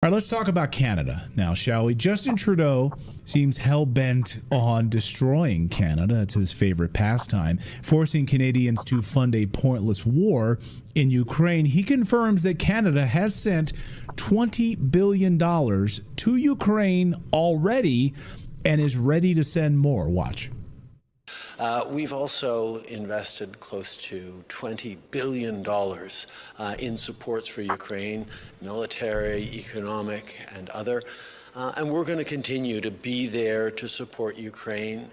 All right, let's talk about Canada now, shall we? Justin Trudeau seems hell-bent on destroying Canada. It's his favorite pastime, forcing Canadians to fund a pointless war in Ukraine. He confirms that Canada has sent $20 billion to Ukraine already and is ready to send more. Watch. We've also invested close to $20 billion in supports for Ukraine, military, economic, and other. And we're going to continue to be there to support Ukraine.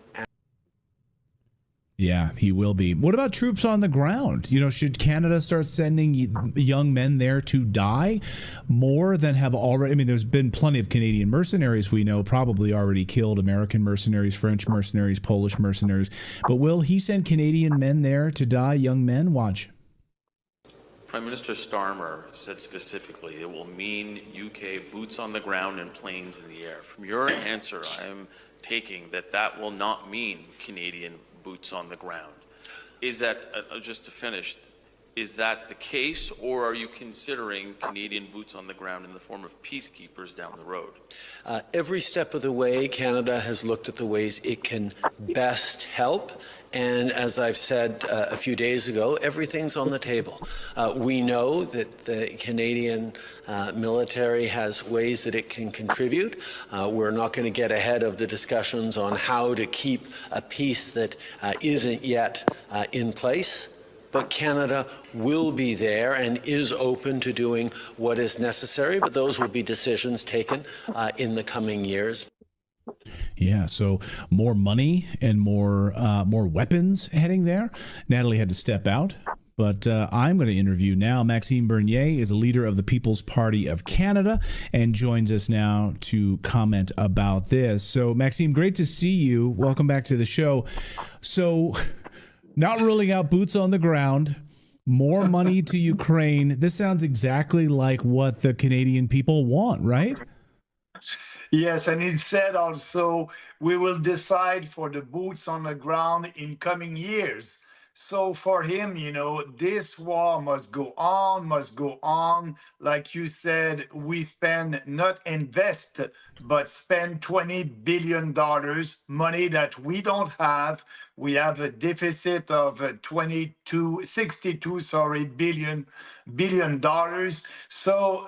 Yeah, he will be. What about troops on the ground? You know, should Canada start sending young men there to die more than have already? I mean, there's been plenty of Canadian mercenaries we know probably already killed, American mercenaries, French mercenaries, Polish mercenaries. But will he send Canadian men there to die, young men? Watch. Prime Minister Starmer said specifically it will mean UK boots on the ground and planes in the air. From your answer, I am taking that will not mean Canadian boots on the ground. Is that, just to finish, is that the case, or are you considering Canadian boots on the ground in the form of peacekeepers down the road? Every step of the way, Canada has looked at the ways it can best help. And as I've said a few days ago, everything's on the table. We know that the Canadian military has ways that it can contribute. We're not going to get ahead of the discussions on how to keep a peace that isn't yet in place. But Canada will be there and is open to doing what is necessary, but those will be decisions taken in the coming years. Yeah, so more money and more weapons heading there. Natalie had to step out, but I'm going to interview now. Maxime Bernier is a leader of the People's Party of Canada and joins us now to comment about this. So, Maxime, great to see you. Welcome back to the show. So, not ruling out boots on the ground, more money to Ukraine. This sounds exactly like what the Canadian people want, right? Yes, and it said also we will decide for the boots on the ground in coming years. So for him, this war must go on. Like you said, we spend, not invest, but spend $20 billion, money that we don't have. We have a deficit of billion dollars. So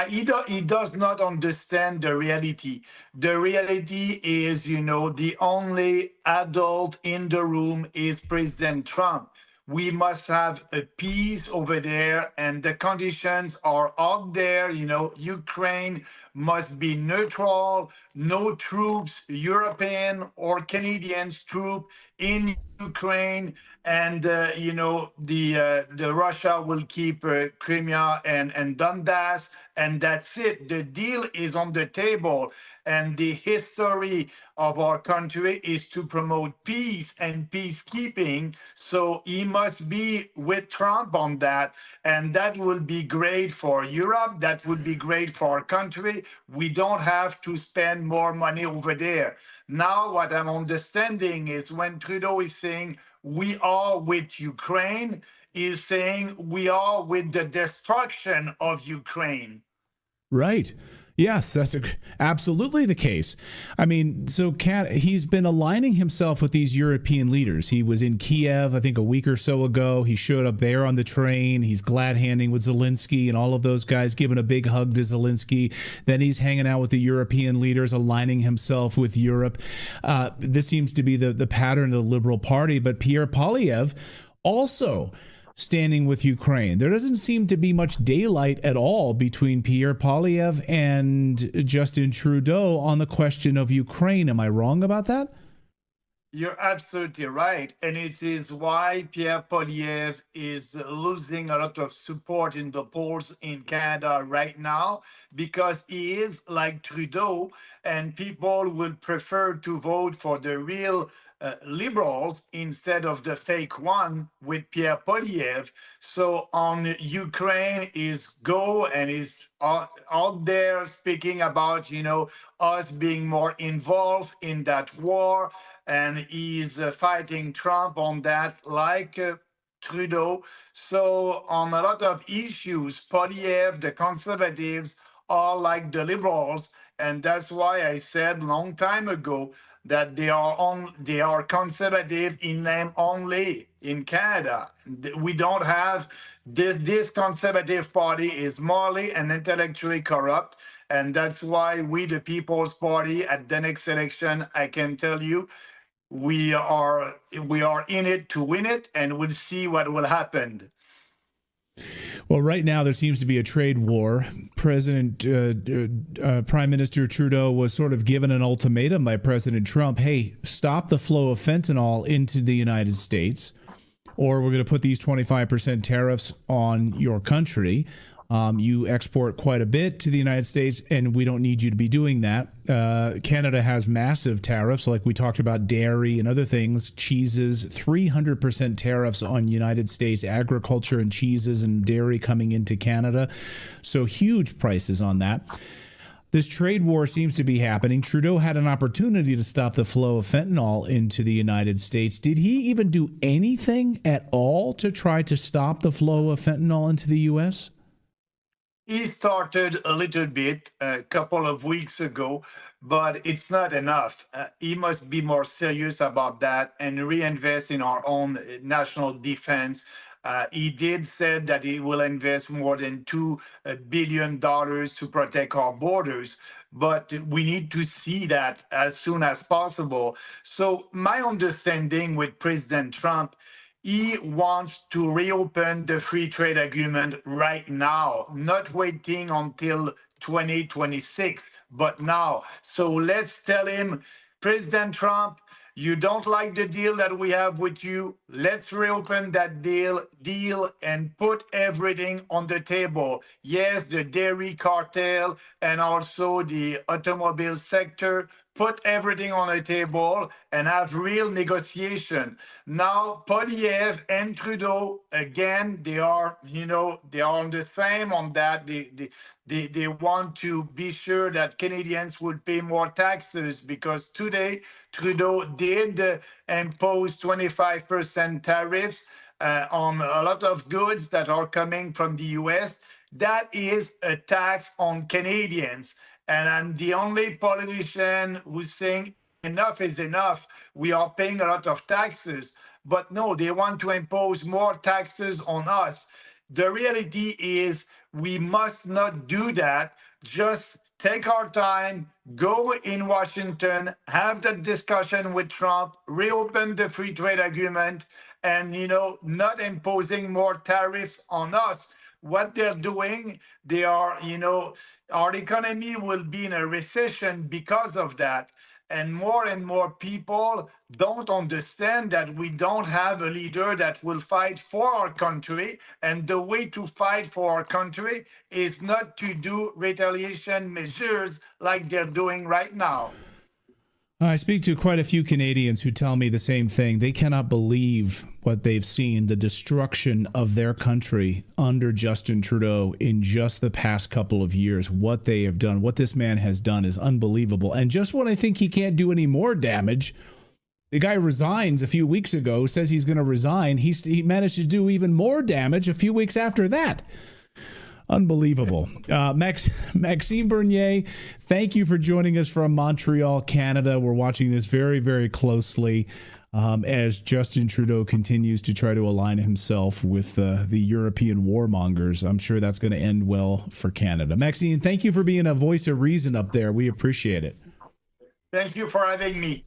he does not understand the reality. The reality is, the only adult in the room is President Trump. We must have a peace over there, and the conditions are out there. Ukraine must be neutral, no troops, European or Canadians troop in Ukraine, and the Russia will keep Crimea and Donbass, and that's it. The deal is on the table, and the history of our country is to promote peace and peacekeeping. So he must be with Trump on that, and that will be great for Europe. That would be great for our country. We don't have to spend more money over there. Now, what I'm understanding is when Trudeau is saying we are with Ukraine, is saying we are with the destruction of Ukraine. Right. Yes, that's absolutely the case. I mean, so he's been aligning himself with these European leaders. He was in Kiev, I think, a week or so ago. He showed up there on the train. He's glad-handing with Zelensky and all of those guys, giving a big hug to Zelensky. Then he's hanging out with the European leaders, aligning himself with Europe. This seems to be the pattern of the Liberal Party. But Pierre Poilievre also standing with Ukraine. There doesn't seem to be much daylight at all between Pierre Poilievre and Justin Trudeau on the question of Ukraine. Am I wrong about that? You're absolutely right. And it is why Pierre Poilievre is losing a lot of support in the polls in Canada right now, because he is like Trudeau, and people will prefer to vote for the real liberals instead of the fake one with Pierre Poilievre. So on Ukraine is go and is out there speaking about, us being more involved in that war. And he's fighting Trump on that, like Trudeau. So on a lot of issues, Poilievre, the Conservatives, are like the Liberals, and that's why I said long time ago that they are conservative in name only in Canada. We don't have this conservative party is morally and intellectually corrupt, and that's why we, the People's Party, at the next election, I can tell you, we are in it to win it, and we'll see what will happen. Well, right now there seems to be a trade war. Prime Minister Trudeau was sort of given an ultimatum by President Trump. Hey, stop the flow of fentanyl into the United States, or we're going to put these 25% tariffs on your country. You export quite a bit to the United States, and we don't need you to be doing that. Canada has massive tariffs, like we talked about dairy and other things, cheeses, 300% tariffs on United States agriculture and cheeses and dairy coming into Canada. So huge prices on that. This trade war seems to be happening. Trudeau had an opportunity to stop the flow of fentanyl into the United States. Did he even do anything at all to try to stop the flow of fentanyl into the U.S.? He started a little bit a couple of weeks ago, but it's not enough. He must be more serious about that and reinvest in our own national defense. He did said that he will invest more than $2 billion to protect our borders, but we need to see that as soon as possible. So my understanding with President Trump, he wants to reopen the free trade agreement right now, not waiting until 2026, but now. So let's tell him, President Trump, you don't like the deal that we have with you. Let's reopen that deal and put everything on the table. Yes, the dairy cartel and also the automobile sector, put everything on the table and have real negotiation. Now, Poilievre and Trudeau, again, they are on the same on that. They want to be sure that Canadians would pay more taxes, because today Trudeau did impose 25% tariffs on a lot of goods that are coming from the US. That is a tax on Canadians. And I'm the only politician who's saying enough is enough. We are paying a lot of taxes. But no, they want to impose more taxes on us. The reality is we must not do that. Just take our time, go in Washington, have that discussion with Trump, reopen the free trade agreement, and, not imposing more tariffs on us. What they're doing, they are, our economy will be in a recession because of that. And more people don't understand that we don't have a leader that will fight for our country. And the way to fight for our country is not to do retaliation measures like they're doing right now. I speak to quite a few Canadians who tell me the same thing. They cannot believe what they've seen, the destruction of their country under Justin Trudeau in just the past couple of years. What they have done, what this man has done is unbelievable. And just when I think he can't do any more damage, the guy resigns a few weeks ago, says he's going to resign. He managed to do even more damage a few weeks after that. Unbelievable. Maxime Bernier, thank you for joining us from Montreal, Canada. We're watching this very, very closely as Justin Trudeau continues to try to align himself with the European warmongers. I'm sure that's going to end well for Canada. Maxime, thank you for being a voice of reason up there. We appreciate it. Thank you for having me.